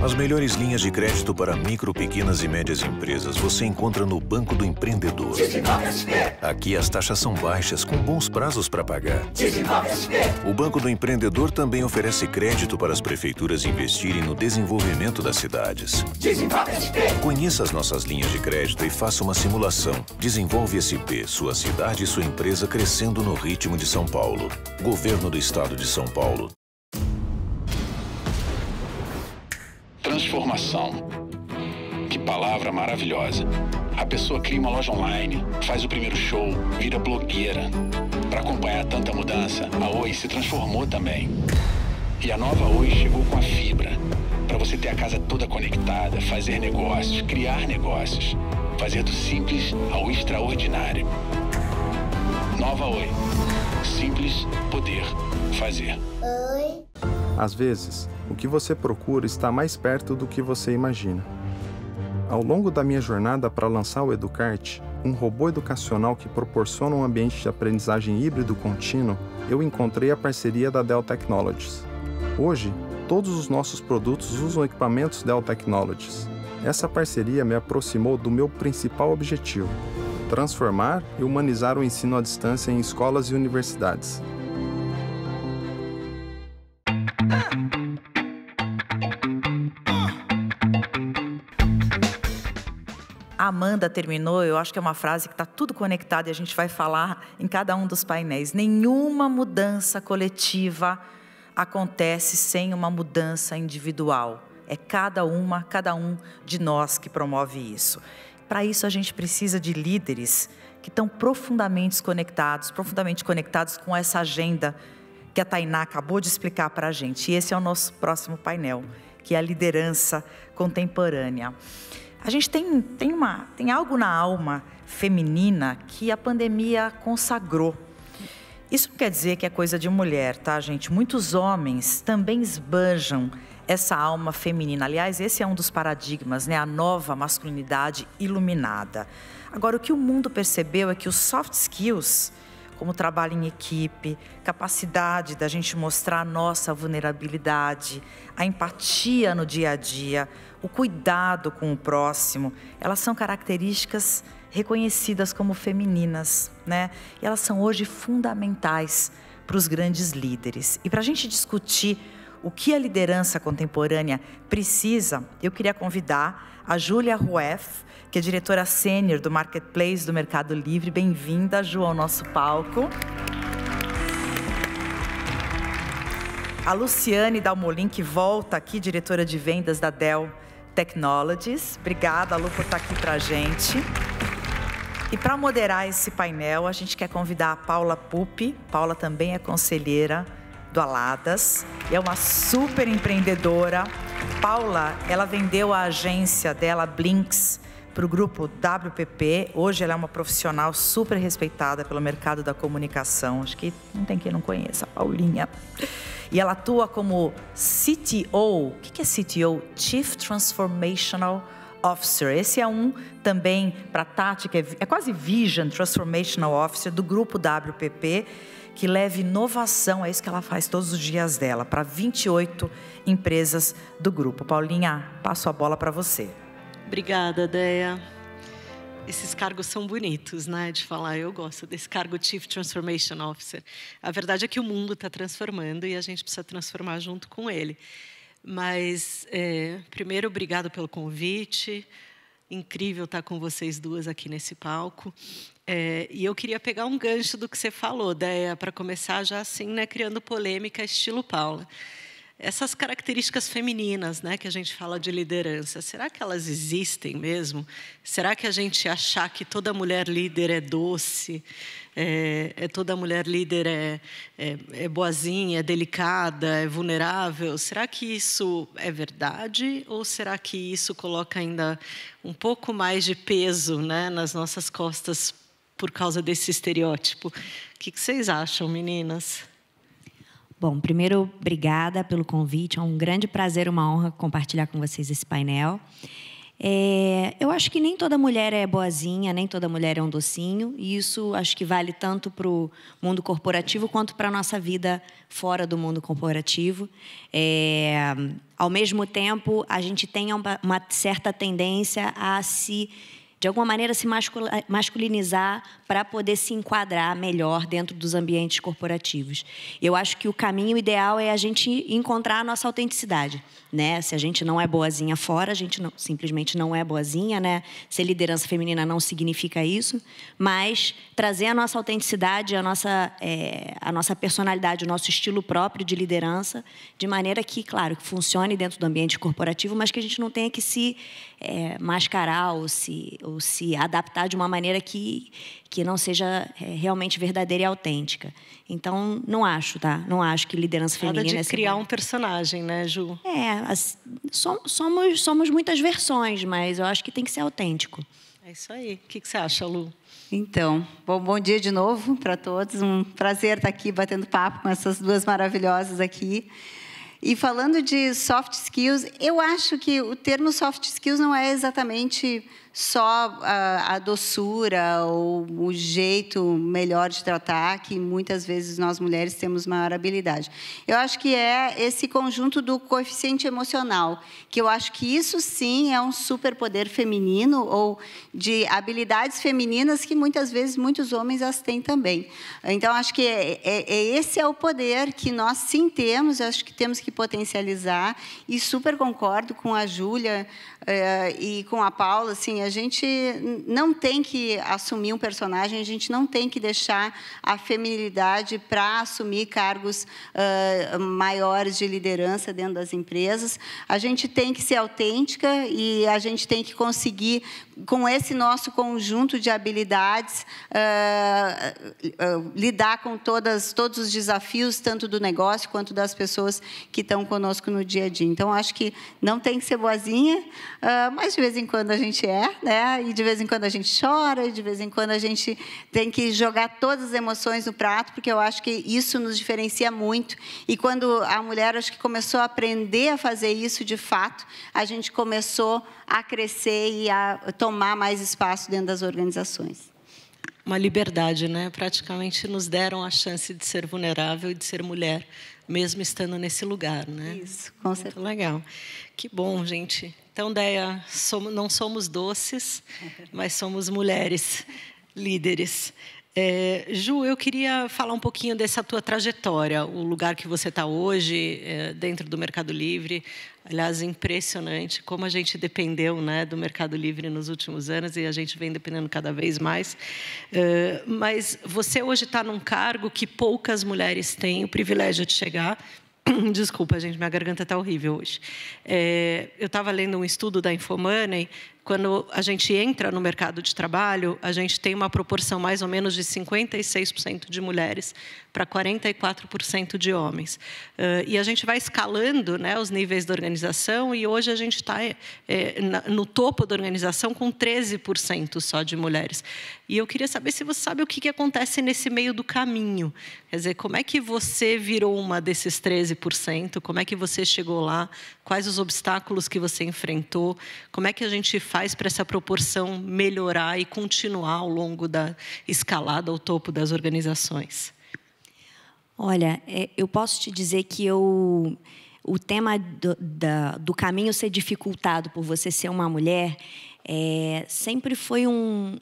As melhores linhas de crédito para micro, pequenas e médias empresas você encontra no Banco do Empreendedor. Aqui as taxas são baixas, com bons prazos para pagar. O Banco do Empreendedor também oferece crédito para as prefeituras investirem no desenvolvimento das cidades. Conheça as nossas linhas de crédito e faça uma simulação. Desenvolve SP, sua cidade e sua empresa crescendo no ritmo de São Paulo. Governo do Estado de São Paulo. Transformação. Que palavra maravilhosa. A pessoa cria uma loja online, faz o primeiro show, vira blogueira. Para acompanhar tanta mudança, a Oi se transformou também. E a nova Oi chegou com a fibra. Para você ter a casa toda conectada, fazer negócios, criar negócios. Fazer do simples ao extraordinário. Nova Oi. Simples, poder, fazer. Oi. Às vezes, o que você procura está mais perto do que você imagina. Ao longo da minha jornada para lançar o Educart, um robô educacional que proporciona um ambiente de aprendizagem híbrido contínuo, eu encontrei a parceria da Dell Technologies. Hoje, todos os nossos produtos usam equipamentos Dell Technologies. Essa parceria me aproximou do meu principal objetivo: transformar e humanizar o ensino à distância em escolas e universidades. A Amanda terminou, eu acho que é uma frase que está tudo conectado e a gente vai falar em cada um dos painéis. Nenhuma mudança coletiva acontece sem uma mudança individual. É cada um de nós que promove isso. Para isso a gente precisa de líderes que estão profundamente conectados com essa agenda que a Tainá acabou de explicar para a gente. E esse é o nosso próximo painel, que é a liderança contemporânea. A gente tem algo na alma feminina que a pandemia consagrou. Isso não quer dizer que é coisa de mulher, tá, gente? Muitos homens também esbanjam essa alma feminina. Aliás, esse é um dos paradigmas, né? A nova masculinidade iluminada. Agora, o que o mundo percebeu é que os soft skills, como trabalho em equipe, capacidade da gente mostrar a nossa vulnerabilidade, a empatia no dia a dia, o cuidado com o próximo, elas são características reconhecidas como femininas, né? E elas são hoje fundamentais para os grandes líderes. E para a gente discutir o que a liderança contemporânea precisa, eu queria convidar a Júlia Rueff, que é diretora sênior do Marketplace do Mercado Livre. Bem-vinda, Ju, ao nosso palco. A Luciane Dalmolin, que volta aqui, diretora de vendas da Dell Technologies. Obrigada, Lu, por estar aqui para a gente. E para moderar esse painel, a gente quer convidar a Paula Pupi. Paula também é conselheira do Aladas, é uma super empreendedora. Paula, ela vendeu a agência dela, Blinks, para o grupo WPP. Hoje ela é uma profissional super respeitada pelo mercado da comunicação. Acho que não tem quem não conheça a Paulinha. E ela atua como CTO. O que é CTO? Chief Transformational Officer. Esse é um também para a Tati, que é quase Vision Transformational Officer do grupo WPP, que leva inovação, é isso que ela faz todos os dias dela, para 28 empresas do grupo. Paulinha, passo a bola para você. Obrigada, Deia. Esses cargos são bonitos, né, de falar. Eu gosto desse cargo Chief Transformation Officer. A verdade é que o mundo está transformando e a gente precisa transformar junto com ele. Mas, primeiro, obrigado pelo convite. Incrível estar com vocês duas aqui nesse palco. E eu queria pegar um gancho do que você falou, Deia, para começar já assim, né, criando polêmica estilo Paula. Essas características femininas, né, que a gente fala de liderança, será que elas existem mesmo? Será que a gente achar que toda mulher líder é doce, toda mulher líder é boazinha, é delicada, é vulnerável? Será que isso é verdade? Ou será que isso coloca ainda um pouco mais de peso, né, nas nossas costas por causa desse estereótipo? O que vocês acham, meninas? Bom, primeiro, obrigada pelo convite. É um grande prazer, uma honra compartilhar com vocês esse painel. Eu acho que nem toda mulher é boazinha, nem toda mulher é um docinho. E isso acho que vale tanto para o mundo corporativo quanto para a nossa vida fora do mundo corporativo. Ao mesmo tempo, a gente tem uma certa tendência a de alguma maneira, se masculinizar para poder se enquadrar melhor dentro dos ambientes corporativos. Eu acho que o caminho ideal é a gente encontrar a nossa autenticidade, né? Se a gente não é boazinha fora, a gente simplesmente não é boazinha, né? Ser liderança feminina não significa isso, mas trazer a nossa autenticidade, a nossa personalidade, o nosso estilo próprio de liderança, de maneira que, claro, que funcione dentro do ambiente corporativo, mas que a gente não tenha que se mascarar ou se adaptar de uma maneira que não seja realmente verdadeira e autêntica. Então, não acho, tá? Não acho que liderança feminina... Nada de criar um personagem, né, Ju? Somos muitas versões, mas eu acho que tem que ser autêntico. É isso aí. O que você acha, Lu? Então, bom dia de novo para todos. Um prazer estar aqui batendo papo com essas duas maravilhosas aqui. E falando de soft skills, eu acho que o termo soft skills não é exatamente só a doçura ou o jeito melhor de tratar, que muitas vezes nós mulheres temos maior habilidade. Eu acho que é esse conjunto do coeficiente emocional, que eu acho que isso sim é um superpoder feminino ou de habilidades femininas que muitas vezes muitos homens as têm também. Então, acho que esse é o poder que nós sim temos, eu acho que temos que potencializar, e super concordo com a Júlia e com a Paula, assim, a gente não tem que assumir um personagem, a gente não tem que deixar a feminilidade para assumir cargos maiores de liderança dentro das empresas. A gente tem que ser autêntica e a gente tem que conseguir, com esse nosso conjunto de habilidades, lidar com todos os desafios, tanto do negócio quanto das pessoas que estão conosco no dia a dia. Então, acho que não tem que ser boazinha, mas de vez em quando a gente né? E de vez em quando a gente chora, e de vez em quando a gente tem que jogar todas as emoções no prato, porque eu acho que isso nos diferencia muito. E quando a mulher, acho que começou a aprender a fazer isso de fato, a gente começou a crescer e a tomar mais espaço dentro das organizações. Uma liberdade, né? Praticamente nos deram a chance de ser vulnerável e de ser mulher, mesmo estando nesse lugar, né? Isso, com certeza. Muito legal. Que bom, gente. Então, Deia, não somos doces, mas somos mulheres líderes. Ju, eu queria falar um pouquinho dessa tua trajetória, o lugar que você está hoje, dentro do Mercado Livre. Aliás, impressionante como a gente dependeu, né, do Mercado Livre nos últimos anos e a gente vem dependendo cada vez mais. Mas você hoje está num cargo que poucas mulheres têm o privilégio de chegar. Desculpa, gente, minha garganta está horrível hoje. Eu estava lendo um estudo da Infomoney. Quando a gente entra no mercado de trabalho, a gente tem uma proporção mais ou menos de 56% de mulheres para 44% de homens. E a gente vai escalando, né, os níveis da organização, e hoje a gente está no topo da organização com 13% só de mulheres. E eu queria saber se você sabe o que acontece nesse meio do caminho. Quer dizer, como é que você virou uma desses 13%? Como é que você chegou lá? Quais os obstáculos que você enfrentou? Como é que a gente faz para essa proporção melhorar e continuar ao longo da escalada ao topo das organizações? Olha, eu posso te dizer que o tema do caminho ser dificultado por você ser uma mulher sempre foi um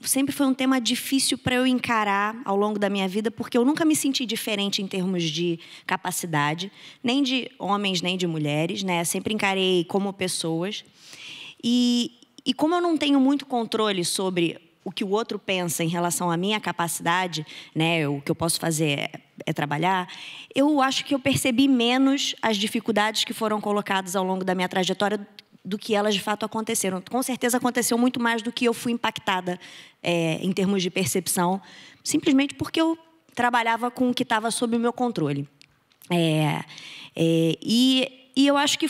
tema difícil para eu encarar ao longo da minha vida, porque eu nunca me senti diferente em termos de capacidade, nem de homens, nem de mulheres, né? Sempre encarei como pessoas. E como eu não tenho muito controle sobre o que o outro pensa em relação à minha capacidade, né, o que eu posso fazer é trabalhar, eu acho que eu percebi menos as dificuldades que foram colocadas ao longo da minha trajetória do que elas de fato aconteceram. Com certeza aconteceu muito mais do que eu fui impactada em termos de percepção, simplesmente porque eu trabalhava com o que estava sob o meu controle. E eu acho que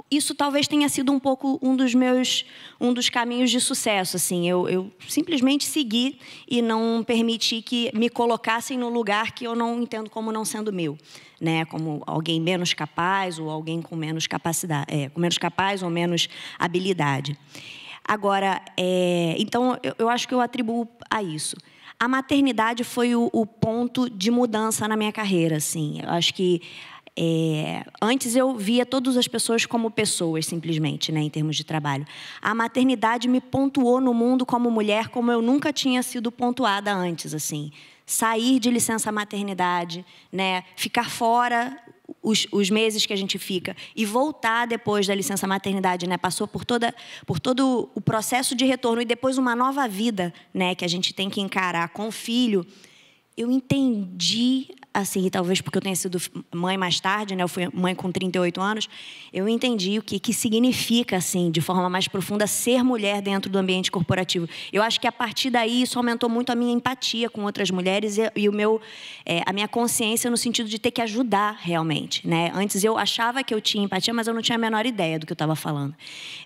isso talvez tenha sido um pouco um dos caminhos de sucesso. Assim, eu simplesmente segui e não permiti que me colocassem no lugar que eu não entendo como não sendo meu, né? Como alguém menos capaz ou alguém com menos capacidade, com menos capaz ou menos habilidade. Agora, então, eu acho que eu atribuo a isso. A maternidade foi o ponto de mudança na minha carreira, assim. Eu acho que antes eu via todas as pessoas como pessoas, simplesmente, né, em termos de trabalho. A maternidade me pontuou no mundo como mulher, como eu nunca tinha sido pontuada antes, assim. Sair de licença maternidade, né, ficar fora os meses que a gente fica e voltar depois da licença maternidade, né, passou por todo o processo de retorno e depois uma nova vida, né, que a gente tem que encarar com o filho. Eu entendi, assim, talvez porque eu tenha sido mãe mais tarde, né? Eu fui mãe com 38 anos, eu entendi o que significa, assim, de forma mais profunda, ser mulher dentro do ambiente corporativo. Eu acho que, a partir daí, isso aumentou muito a minha empatia com outras mulheres e a minha consciência no sentido de ter que ajudar, realmente, né? Antes, eu achava que eu tinha empatia, mas eu não tinha a menor ideia do que eu estava falando.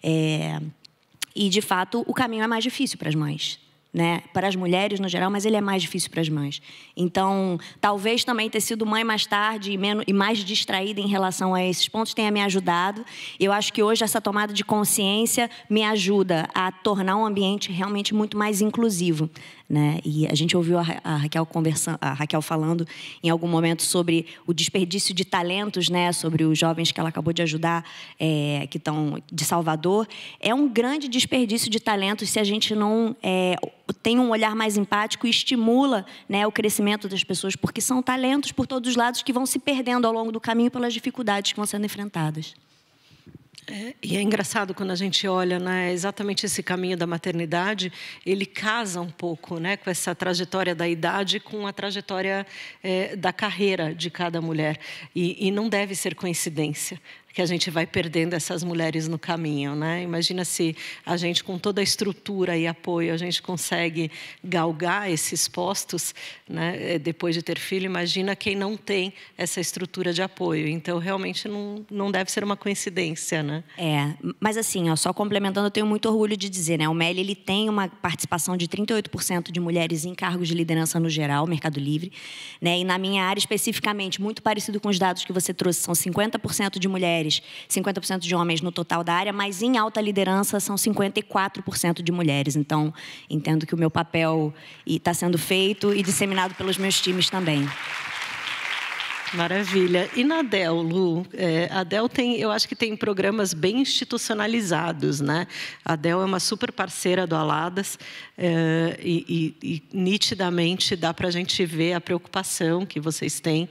E, de fato, o caminho é mais difícil para as mães, né? Para as mulheres no geral, mas ele é mais difícil para as mães. Então, talvez também ter sido mãe mais tarde e mais distraída em relação a esses pontos tenha me ajudado. Eu acho que hoje essa tomada de consciência me ajuda a tornar um ambiente realmente muito mais inclusivo, né? E a gente ouviu a Raquel falando em algum momento sobre o desperdício de talentos, né? Sobre os jovens que ela acabou de ajudar, que estão de Salvador. É um grande desperdício de talentos se a gente não tem um olhar mais empático e estimula, né, o crescimento das pessoas, porque são talentos por todos os lados que vão se perdendo ao longo do caminho pelas dificuldades que vão sendo enfrentadas. E é engraçado quando a gente olha, né, exatamente esse caminho da maternidade, ele casa um pouco, né, com essa trajetória da idade com a trajetória da carreira de cada mulher. E não deve ser coincidência que a gente vai perdendo essas mulheres no caminho, né? Imagina se a gente, com toda a estrutura e apoio, a gente consegue galgar esses postos, né, depois de ter filho. Imagina quem não tem essa estrutura de apoio. Então, realmente, não deve ser uma coincidência, né? Mas assim, só complementando, eu tenho muito orgulho de dizer, né? O MELI, ele tem uma participação de 38% de mulheres em cargos de liderança no geral, Mercado Livre, né? E na minha área, especificamente, muito parecido com os dados que você trouxe, são 50% de mulheres, 50% de homens no total da área, mas em alta liderança são 54% de mulheres. Então, entendo que o meu papel está sendo feito e disseminado pelos meus times também. Maravilha. E na Dell, Lu? A Dell eu acho que tem programas bem institucionalizados, né? A Dell é uma super parceira do Aladas e nitidamente dá para a gente ver a preocupação que vocês têm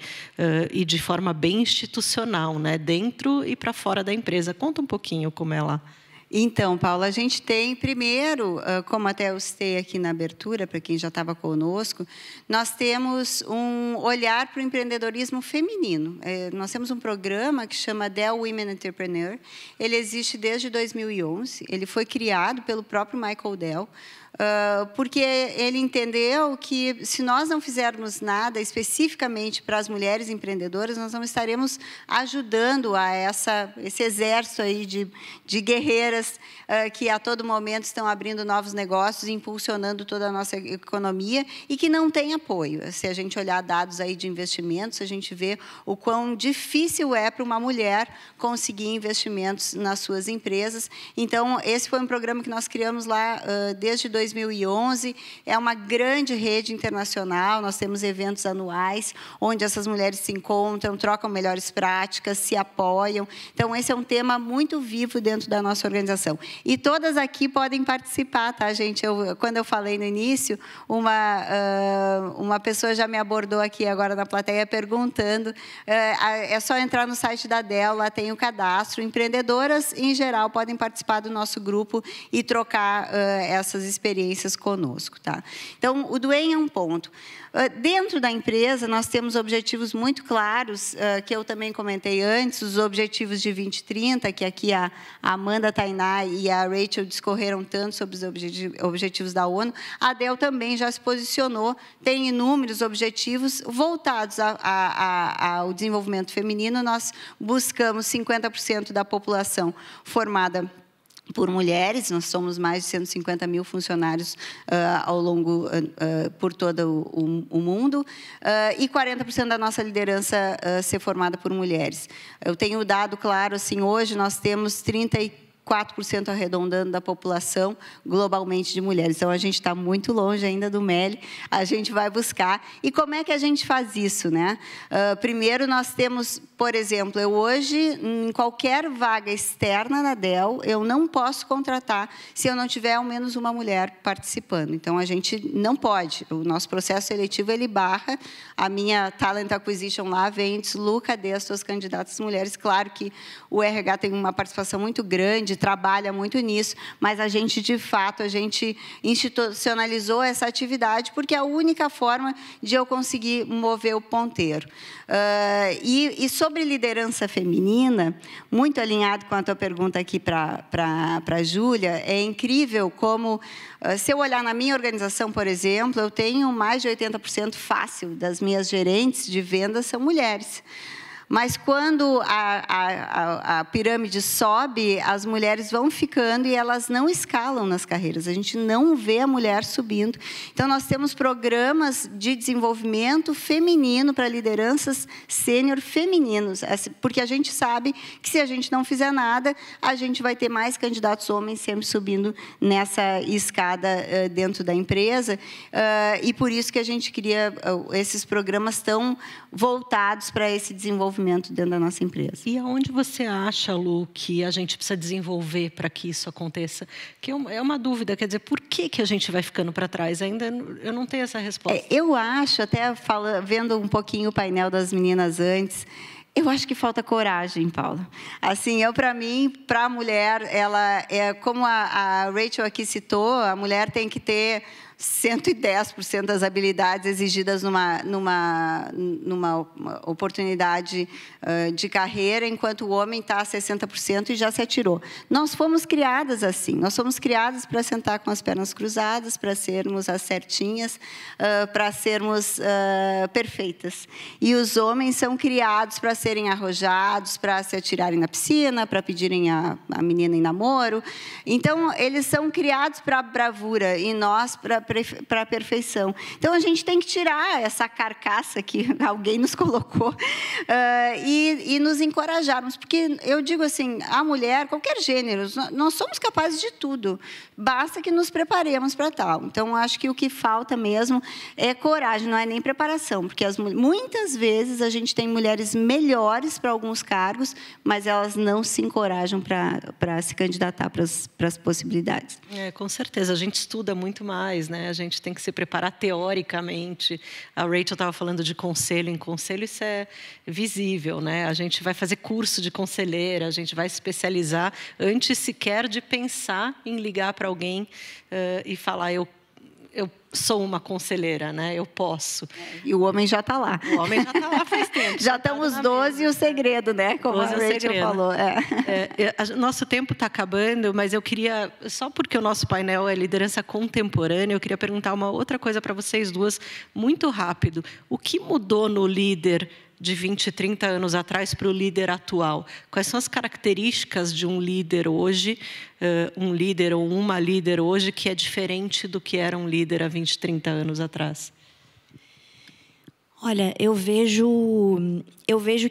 e de forma bem institucional, né? Dentro e para fora da empresa. Conta um pouquinho como ela... Então, Paula, a gente tem, primeiro, como até eu citei aqui na abertura, para quem já estava conosco, nós temos um olhar para o empreendedorismo feminino. Nós temos um programa que chama Dell Women Entrepreneur. Ele existe desde 2011. Ele foi criado pelo próprio Michael Dell, porque ele entendeu que, se nós não fizermos nada especificamente para as mulheres empreendedoras, nós não estaremos ajudando a esse exército aí de guerreiras que, a todo momento, estão abrindo novos negócios e impulsionando toda a nossa economia e que não tem apoio. Se a gente olhar dados aí de investimentos, a gente vê o quão difícil é para uma mulher conseguir investimentos nas suas empresas. Então, esse foi um programa que nós criamos lá desde 2011, é uma grande rede internacional, nós temos eventos anuais, onde essas mulheres se encontram, trocam melhores práticas, se apoiam. Então, esse é um tema muito vivo dentro da nossa organização. E todas aqui podem participar, tá, gente? Quando eu falei no início, uma pessoa já me abordou aqui agora na plateia perguntando, é só entrar no site da Dell, lá tem o cadastro. Empreendedoras, em geral, podem participar do nosso grupo e trocar essas experiências conosco, tá? Então, o Dwayne é um ponto. Dentro da empresa, nós temos objetivos muito claros, que eu também comentei antes, os objetivos de 2030, que aqui a Amanda, a Tainá e a Rachel discorreram tanto sobre os objetivos da ONU. A Dell também já se posicionou, tem inúmeros objetivos voltados ao desenvolvimento feminino. Nós buscamos 50% da população formada por mulheres, nós somos mais de 150 mil funcionários por todo o mundo, e 40% da nossa liderança ser formada por mulheres. Eu tenho dado claro, assim, hoje nós temos 34% 4% arredondando da população globalmente de mulheres. Então, a gente está muito longe ainda do MELI, a gente vai buscar. E como é que a gente faz isso, né? Primeiro, nós temos, por exemplo, eu hoje, em qualquer vaga externa na Dell, eu não posso contratar se eu não tiver ao menos uma mulher participando. Então, a gente não pode. O nosso processo seletivo, ele barra. A minha Talent Acquisition lá vem, Lu, cadê as suas candidatas mulheres? Claro que o RH tem uma participação muito grande, trabalha muito nisso, mas a gente, de fato, a gente institucionalizou essa atividade porque é a única forma de eu conseguir mover o ponteiro. E sobre liderança feminina, muito alinhado com a tua pergunta aqui para a Júlia, é incrível como, se eu olhar na minha organização, por exemplo, eu tenho mais de 80% fácil das minhas gerentes de vendas são mulheres. Mas, quando a pirâmide sobe, as mulheres vão ficando e elas não escalam nas carreiras. A gente não vê a mulher subindo. Então, nós temos programas de desenvolvimento feminino para lideranças sênior femininos, porque a gente sabe que, se a gente não fizer nada, a gente vai ter mais candidatos homens sempre subindo nessa escada dentro da empresa. E, por isso, que a gente cria esses programas tão voltados para esse desenvolvimento dentro da nossa empresa. E aonde você acha, Lu, que a gente precisa desenvolver para que isso aconteça? Que é uma dúvida, quer dizer, por que a gente vai ficando para trás? Ainda eu não tenho essa resposta. Eu acho, até vendo um pouquinho o painel das meninas antes, eu acho que falta coragem, Paula. Assim, para mim, para a mulher, ela é como a Rachel aqui citou, a mulher tem que ter 110% das habilidades exigidas numa oportunidade de carreira, enquanto o homem está a 60% e já se atirou. Nós fomos criadas assim. Nós fomos criadas para sentar com as pernas cruzadas, para sermos as certinhas, para sermos perfeitas. E os homens são criados para serem arrojados, para se atirarem na piscina, para pedirem a menina em namoro. Então, eles são criados para a bravura e nós para a perfeição. Então, a gente tem que tirar essa carcaça que alguém nos colocou e nos encorajarmos. Porque eu digo assim, a mulher, qualquer gênero, nós somos capazes de tudo. Basta que nos preparemos para tal. Então, acho que o que falta mesmo é coragem, não é nem preparação. Porque muitas vezes a gente tem mulheres melhores para alguns cargos, mas elas não se encorajam para se candidatar para as possibilidades. Com certeza. A gente estuda muito mais, né? A gente tem que se preparar teoricamente. A Rachel estava falando de conselho. Em conselho, isso é visível, né? A gente vai fazer curso de conselheira, a gente vai se especializar antes sequer de pensar em ligar para alguém e falar, eu sou uma conselheira, né? Eu posso. E o homem já está lá. O homem já está lá faz tempo. Já estamos 12 e o segredo, né? Como a Rachel falou. Nosso tempo está acabando, mas eu queria, só porque o nosso painel é liderança contemporânea, eu queria perguntar uma outra coisa para vocês duas, muito rápido. O que mudou no líder de 20, 30 anos atrás para o líder atual? Quais são as características de um líder hoje, um líder ou uma líder hoje, que é diferente do que era um líder há 20, 30 anos atrás? Olha, eu vejo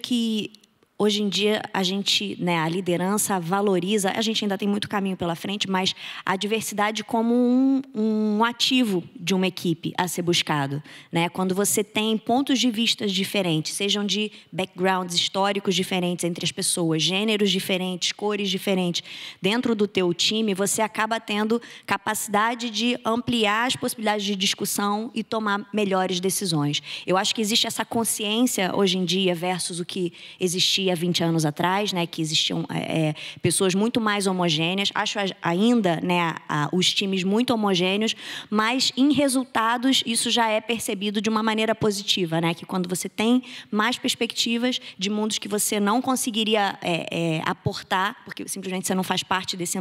que hoje em dia a gente, né, a liderança valoriza, a gente ainda tem muito caminho pela frente, mas a diversidade como um ativo de uma equipe a ser buscado, né? Quando você tem pontos de vista diferentes, sejam de backgrounds históricos diferentes entre as pessoas, gêneros diferentes, cores diferentes, dentro do teu time, você acaba tendo capacidade de ampliar as possibilidades de discussão e tomar melhores decisões. Eu acho que existe essa consciência hoje em dia versus o que existia há 20 anos atrás, né, que existiam pessoas muito mais homogêneas. Acho ainda, né, os times muito homogêneos, mas em resultados isso já é percebido de uma maneira positiva, né, que quando você tem mais perspectivas de mundos que você não conseguiria aportar, porque simplesmente você não faz parte desse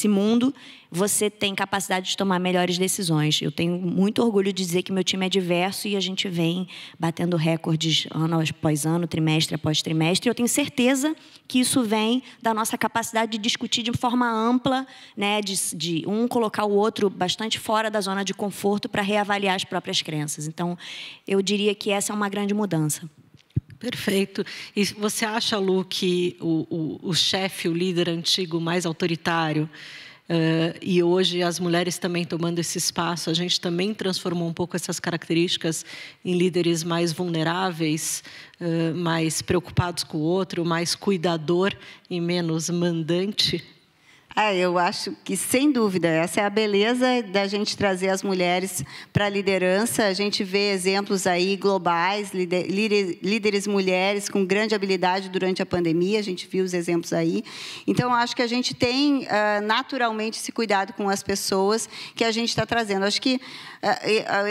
mundo, você tem capacidade de tomar melhores decisões. Eu tenho muito orgulho de dizer que meu time é diverso e a gente vem batendo recordes ano após ano, trimestre após trimestre. Eu tenho certeza que isso vem da nossa capacidade de discutir de forma ampla, né, de um colocar o outro bastante fora da zona de conforto para reavaliar as próprias crenças. Então, eu diria que essa é uma grande mudança. Perfeito. E você acha, Lu, que o chefe, o líder antigo mais autoritário, e hoje as mulheres também tomando esse espaço, a gente também transformou um pouco essas características em líderes mais vulneráveis, mais preocupados com o outro, mais cuidador e menos mandante? Eu acho que, sem dúvida, essa é a beleza da gente trazer as mulheres para a liderança. A gente vê exemplos aí globais, líderes mulheres com grande habilidade durante a pandemia, a gente viu os exemplos aí. Então, acho que a gente tem, naturalmente, esse cuidado com as pessoas que a gente está trazendo. Acho que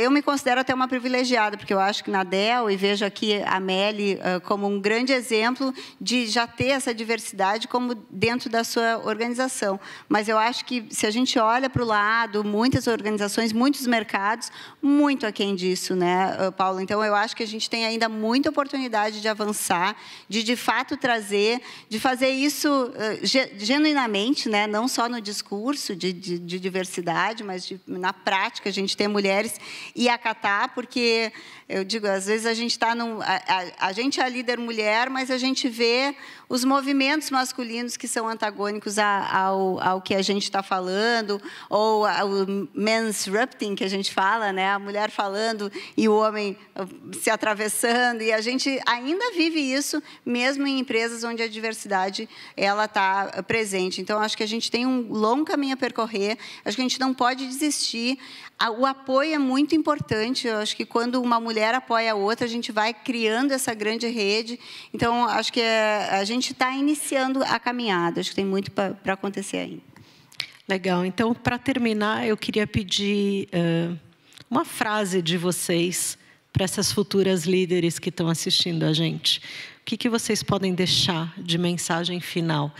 eu me considero até uma privilegiada, porque eu acho que na Dell, e vejo aqui a Meli como um grande exemplo de já ter essa diversidade como dentro da sua organização. Mas eu acho que, se a gente olha para o lado, muitas organizações, muitos mercados, muito aquém disso, né, Paulo? Então, eu acho que a gente tem ainda muita oportunidade de avançar, de fato, trazer, de fazer isso genuinamente, né? Não só no discurso de diversidade, mas na prática, a gente ter mulheres e acatar, porque, eu digo, às vezes a gente está a gente é a líder mulher, mas a gente vê os movimentos masculinos que são antagônicos ao que a gente está falando, ou o mansrupting, que a gente fala, né? A mulher falando e o homem se atravessando, e a gente ainda vive isso, mesmo em empresas onde a diversidade está presente. Então, acho que a gente tem um longo caminho a percorrer, acho que a gente não pode desistir. O apoio é muito importante. Eu acho que, quando uma mulher apoia a outra, a gente vai criando essa grande rede. Então, acho que a gente está iniciando a caminhada. Acho que tem muito para acontecer ainda. Legal. Então, para terminar, eu queria pedir uma frase de vocês para essas futuras líderes que estão assistindo a gente. O que vocês podem deixar de mensagem final?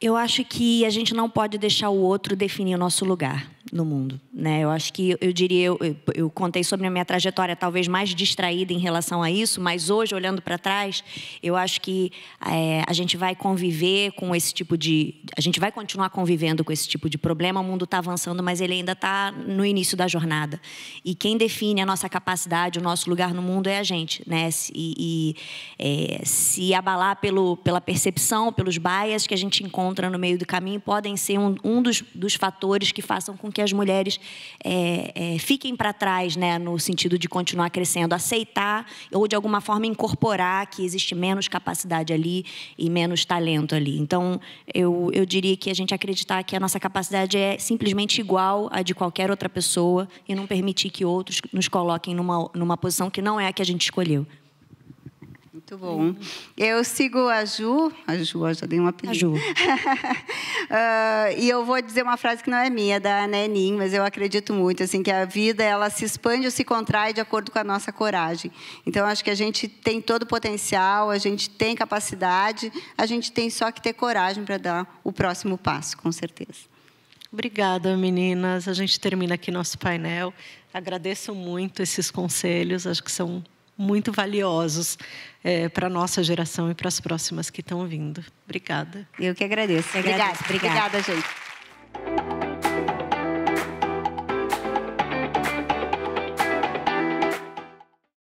Eu acho que a gente não pode deixar o outro definir o nosso lugar no mundo, né? Eu acho que, eu contei sobre a minha trajetória talvez mais distraída em relação a isso, mas hoje, olhando para trás, eu acho que a gente vai conviver com esse tipo a gente vai continuar convivendo com esse tipo de problema. O mundo está avançando, mas ele ainda está no início da jornada. E quem define a nossa capacidade, o nosso lugar no mundo é a gente, né? Se abalar pela percepção, pelos bias que a gente encontra no meio do caminho, podem ser um dos fatores que façam com que as mulheres fiquem para trás, né, no sentido de continuar crescendo, aceitar ou, de alguma forma, incorporar que existe menos capacidade ali e menos talento ali. Então, eu diria que a gente acreditar que a nossa capacidade é simplesmente igual à de qualquer outra pessoa e não permitir que outros nos coloquem numa posição que não é a que a gente escolheu. Muito bom. Eu sigo a Ju, eu já dei um apelido. E eu vou dizer uma frase que não é minha, da Ana Enin, mas eu acredito muito, assim, que a vida, ela se expande ou se contrai de acordo com a nossa coragem. Então, acho que a gente tem todo o potencial, a gente tem capacidade, a gente tem só que ter coragem para dar o próximo passo, com certeza. Obrigada, meninas. A gente termina aqui nosso painel. Agradeço muito esses conselhos, acho que são muito valiosos para a nossa geração e para as próximas que estão vindo. Obrigada. Eu que agradeço. Obrigada, gente.